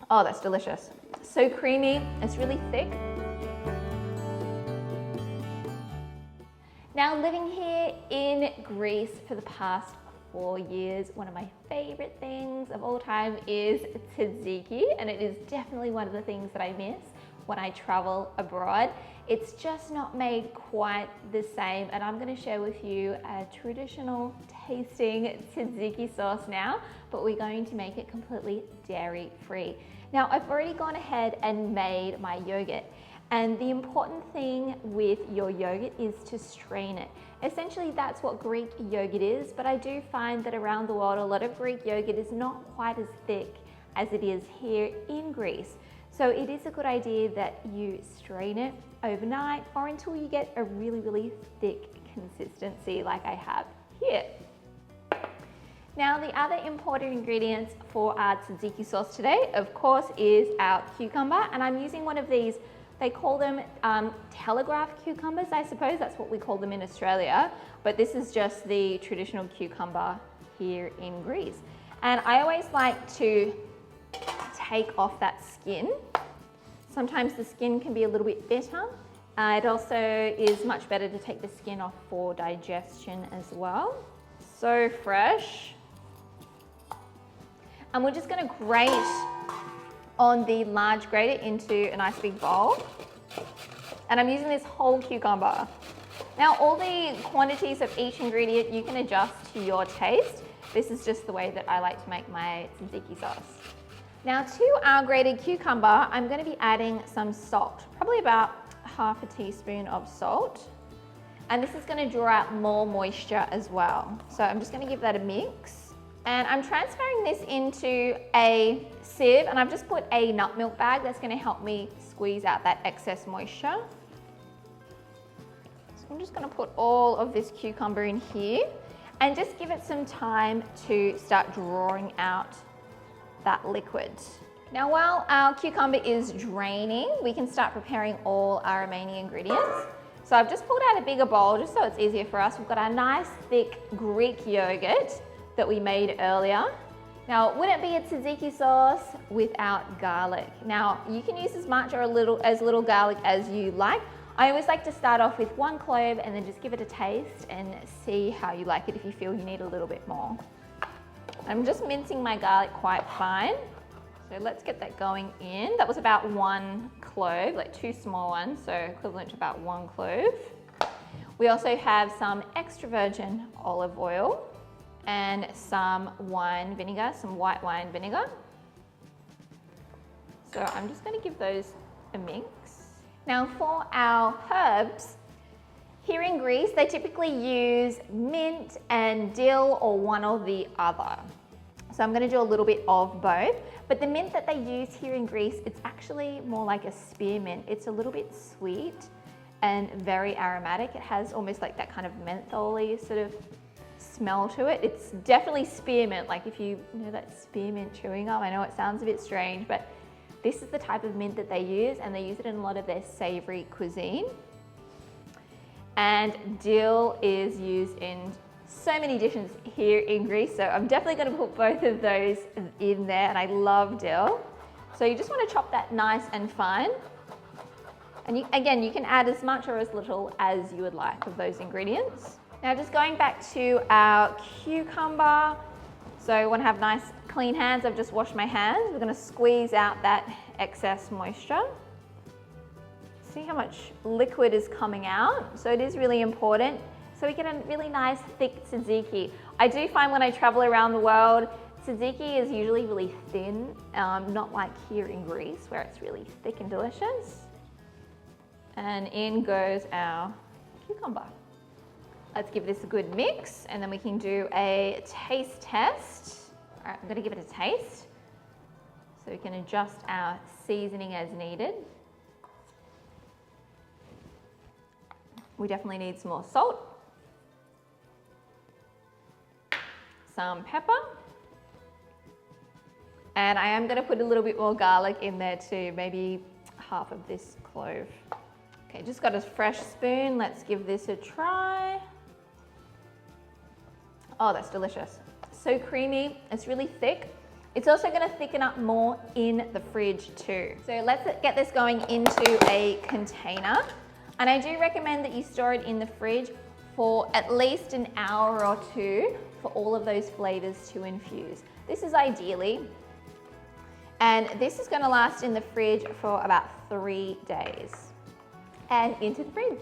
Oh, that's delicious. So creamy, it's really thick. Now, living here in Greece for the past 4 years, one of my favorite things of all time is tzatziki, and it is definitely one of the things that I miss when I travel abroad. It's just not made quite the same, and I'm going to share with you a traditional tasting tzatziki sauce now, but we're going to make it completely dairy free. Now, I've already gone ahead and made my yogurt, and the important thing with your yogurt is to strain it. Essentially, that's what Greek yogurt is, but I do find that around the world, a lot of Greek yogurt is not quite as thick as it is here in Greece. So it is a good idea that you strain it overnight or until you get a really, really thick consistency like I have here. Now, the other important ingredients for our tzatziki sauce today, of course, is our cucumber, and I'm using one of these. They call them telegraph cucumbers, I suppose. That's what we call them in Australia. But this is just the traditional cucumber here in Greece. And I always like to take off that skin. Sometimes the skin can be a little bit bitter. It also is much better to take the skin off for digestion as well. So fresh. And we're just going to grate on the large grater into a nice big bowl. And I'm using this whole cucumber. Now, all the quantities of each ingredient you can adjust to your taste. This is just the way that I like to make my tzatziki sauce. Now, to our grated cucumber, I'm going to be adding some salt, probably about half a teaspoon of salt. And this is going to draw out more moisture as well. So I'm just going to give that a mix. And I'm transferring this into a sieve, and I've just put a nut milk bag that's going to help me squeeze out that excess moisture. So I'm just going to put all of this cucumber in here and just give it some time to start drawing out that liquid. Now, while our cucumber is draining, we can start preparing all our remaining ingredients. So I've just pulled out a bigger bowl just so it's easier for us. We've got our nice thick Greek yogurt that we made earlier. Now, it wouldn't be a tzatziki sauce without garlic. Now, you can use as much or as little garlic as you like. I always like to start off with 1 clove and then just give it a taste and see how you like it if you feel you need a little bit more. I'm just mincing my garlic quite fine. So let's get that going in. That was about 1 clove, like 2 small ones, so equivalent to about 1 clove. We also have some extra virgin olive oil and some wine vinegar, some white wine vinegar. So I'm just going to give those a mix. Now, for our herbs, here in Greece, they typically use mint and dill or one or the other. So I'm going to do a little bit of both. But the mint that they use here in Greece, it's actually more like a spearmint. It's a little bit sweet and very aromatic. It has almost like that kind of mentholy sort of smell to it. It's definitely spearmint, like if you know that spearmint chewing gum. I know it sounds a bit strange, but this is the type of mint that they use, and they use it in a lot of their savory cuisine. And dill is used in so many dishes here in Greece, so I'm definitely going to put both of those in there, and I love dill. So you just want to chop that nice and fine. And again, you can add as much or as little as you would like of those ingredients. Now, just going back to our cucumber. So I want to have nice clean hands. I've just washed my hands. We're going to squeeze out that excess moisture. See how much liquid is coming out? So it is really important. So we get a really nice thick tzatziki. I do find when I travel around the world, tzatziki is usually really thin, not like here in Greece where it's really thick and delicious. And in goes our cucumber. Let's give this a good mix, and then we can do a taste test. All right, I'm gonna give it a taste. So we can adjust our seasoning as needed. We definitely need some more salt, some pepper, and I am gonna put a little bit more garlic in there too, maybe half of this clove. Okay, just got a fresh spoon. Let's give this a try. Oh, that's delicious. So creamy, it's really thick. It's also gonna thicken up more in the fridge too. So let's get this going into a container. And I do recommend that you store it in the fridge for at least an hour or two for all of those flavors to infuse. This is ideally, and this is gonna last in the fridge for about 3 days. And into the fridge.